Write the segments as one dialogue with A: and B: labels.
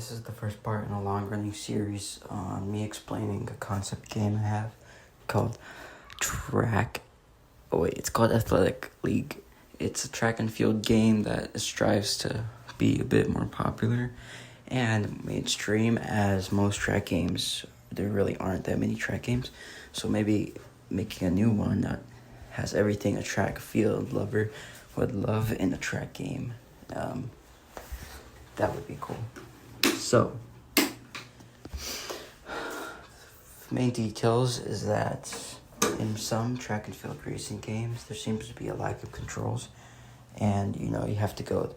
A: This is the first part in a long-running series on me explaining a concept game I have called it's called Athletic League. It's a track and field game that strives to be a bit more popular and mainstream, as most track games, there really aren't that many track games. So maybe making a new one that has everything a track field lover would love in a track game. That would be cool. So, main details is that in some track and field racing games, there seems to be a lack of controls, and you have to go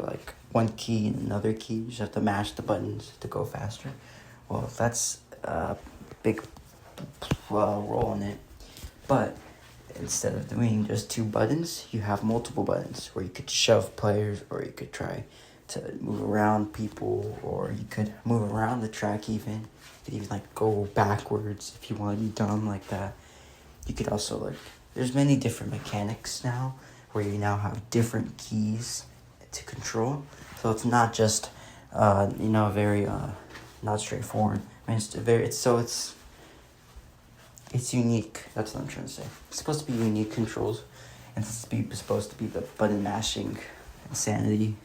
A: like one key and another key. You just have to mash the buttons to go faster. Well, that's a big role in it, but instead of doing just two buttons, you have multiple buttons where you could shove players, or you could try to move around people, or you could move around the track even. You could even go backwards if you want to be dumb like that. You could also there's many different mechanics now where you now have different keys to control. So it's not just very not straightforward. I mean, it's unique. That's what I'm trying to say. It's supposed to be unique controls, and it's supposed to be the button mashing insanity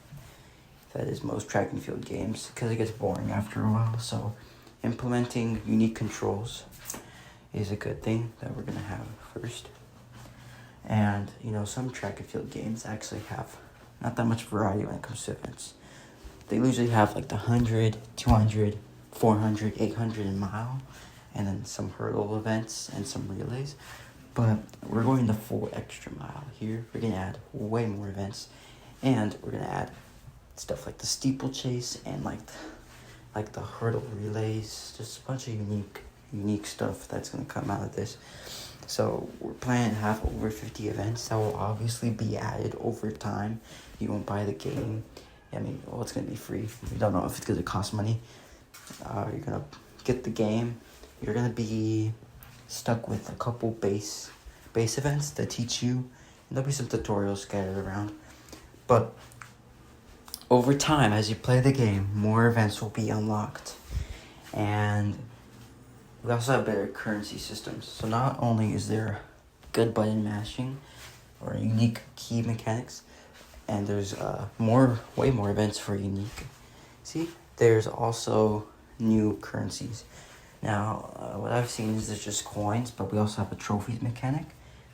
A: that is most track and field games, because it gets boring after a while. So implementing unique controls is a good thing that we're going to have first. And, some track and field games actually have not that much variety when it comes to events. They usually have the 100, 200, 400, 800 and mile, and then some hurdle events and some relays. But we're going the full extra mile here. We're going to add way more events, and we're going to add stuff like the steeplechase and like the hurdle relays. Just a bunch of unique stuff that's going to come out of this. So we're planning to have over 50 events that will obviously be added over time. You won't buy the game. It's going to be free. We don't know if it's going to cost money. You're going to get the game. You're going to be stuck with a couple base events that teach you. And there'll be some tutorials scattered around. But over time, as you play the game, more events will be unlocked. And we also have better currency systems. So not only is there good button mashing or unique key mechanics, and there's way more events for unique. There's also new currencies. Now, what I've seen is there's just coins, but we also have a trophies mechanic.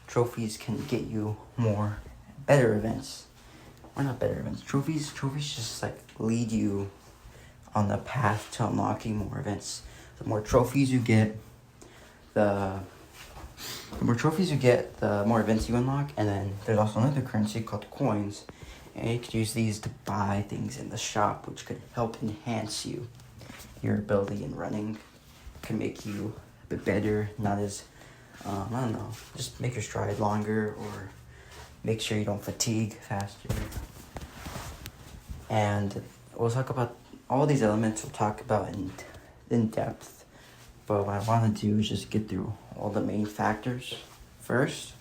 A: Trophies can get you better events. Or not better events. Trophies just lead you on the path to unlocking more events. The more trophies you get, the more events you unlock. And then there's also another currency called coins, and you could use these to buy things in the shop, which could help enhance your ability in running. Can make you a bit better, not as just make your stride longer, or make sure you don't fatigue faster. And we'll talk about all these elements. We'll talk about in depth. But what I want to do is just get through all the main factors first.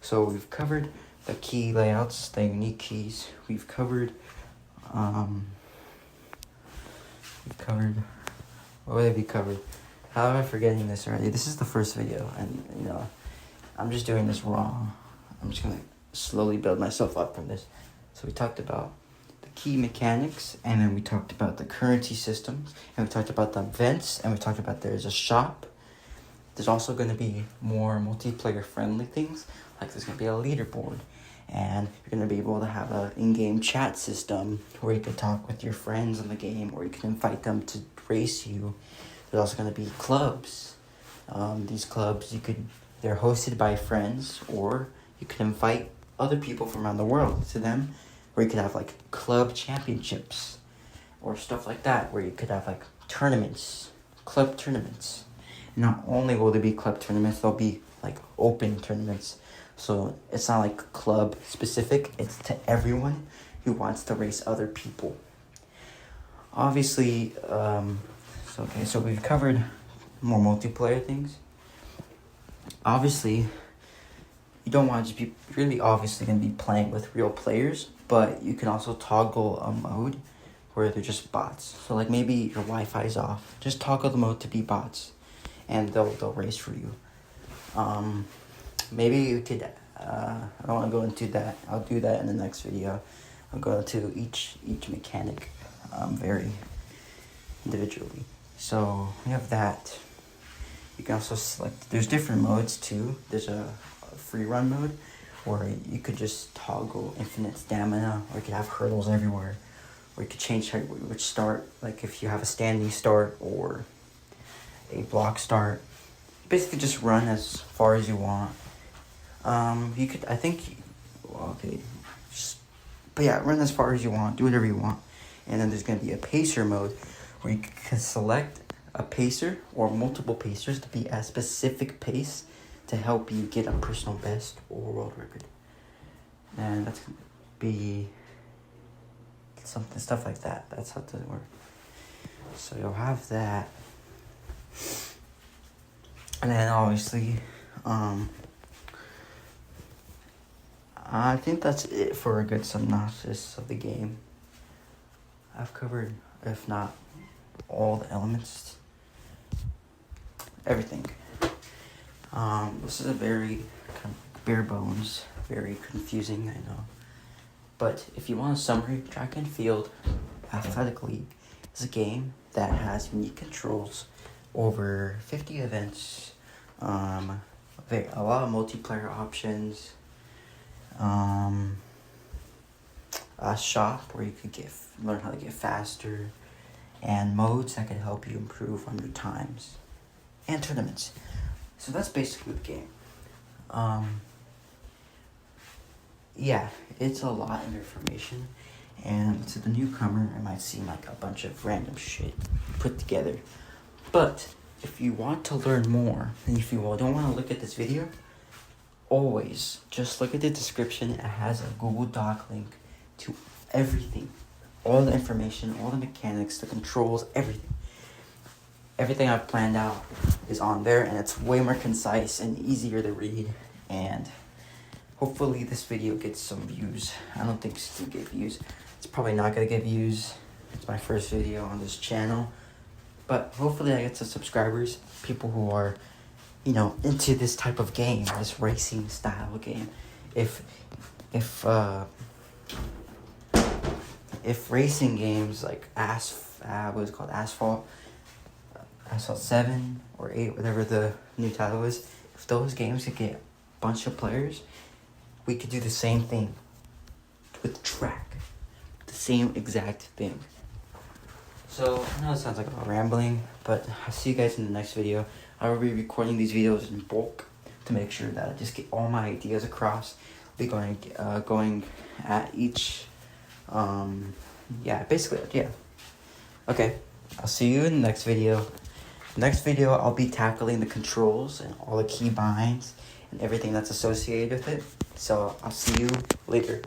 A: So we've covered the key layouts, the unique keys. We've covered what have we covered? How am I forgetting this already? This is the first video, and I'm just doing this wrong. I'm just gonna slowly build myself up from this. So we talked about the key mechanics, and then we talked about the currency systems, and we talked about the events, and we talked about there's a shop. There's also going to be more multiplayer friendly things, like there's going to be a leaderboard, and you're going to be able to have an in-game chat system where you can talk with your friends in the game, or you can invite them to race you. There's also going to be clubs. These clubs, they're hosted by friends, or you can invite other people from around the world to them, where you could have club championships or stuff like that, where you could have club tournaments. And not only will there be club tournaments, there'll be open tournaments. So it's not club specific, it's to everyone who wants to race other people. Obviously, so we've covered more multiplayer things. Obviously, you don't want to just be really obviously going to be playing with real players, but you can also toggle a mode where they're just bots. So like maybe your Wi-Fi is off, just toggle the mode to be bots, and they'll race for you. Maybe you could. I don't want to go into that. I'll do that in the next video. I'll go into each mechanic, very individually. So we have that. You can also select. There's different modes too. There's a free run mode, where you could just toggle infinite stamina, or you could have hurdles everywhere, or you could change which start, like if you have a standing start or a block start. Basically just run as far as you want. You could, I think, but yeah, run as far as you want, do whatever you want. And then there's going to be a pacer mode, where you can select a pacer or multiple pacers to be a specific pace to help you get a personal best or world record. And that's going to be stuff like that. That's how it does work. So you'll have that. And then obviously, I think that's it for a good synopsis of the game. I've covered, if not all the elements, everything. This is a very kind of bare bones, very confusing, I know. But if you want a summary, Track and Field Athletic League is a game that has unique controls, over 50 events, a lot of multiplayer options, a shop where you could learn how to get faster, and modes that can help you improve on your times, and tournaments. So that's basically the game. Yeah, it's a lot of information, and to the newcomer, it might seem like a bunch of random shit put together. But if you want to learn more, and if you don't want to look at this video, always just look at the description. It has a Google Doc link to everything, all the information, all the mechanics, the controls, everything. Everything I've planned out is on there, and it's way more concise and easier to read. And hopefully this video gets some views. I don't think it's gonna get views. It's probably not gonna get views. It's my first video on this channel. But hopefully I get some subscribers, people who are, into this type of game, this racing style game. If racing games like Asphalt 7 or 8, whatever the new title is, if those games could get a bunch of players, we could do the same thing with track. The same exact thing. So, I know it sounds like I'm rambling, but I'll see you guys in the next video. I will be recording these videos in bulk to make sure that I just get all my ideas across. I'll be going at each, basically. Okay, I'll see you in the next video. Next video, I'll be tackling the controls and all the key binds and everything that's associated with it. So, I'll see you later.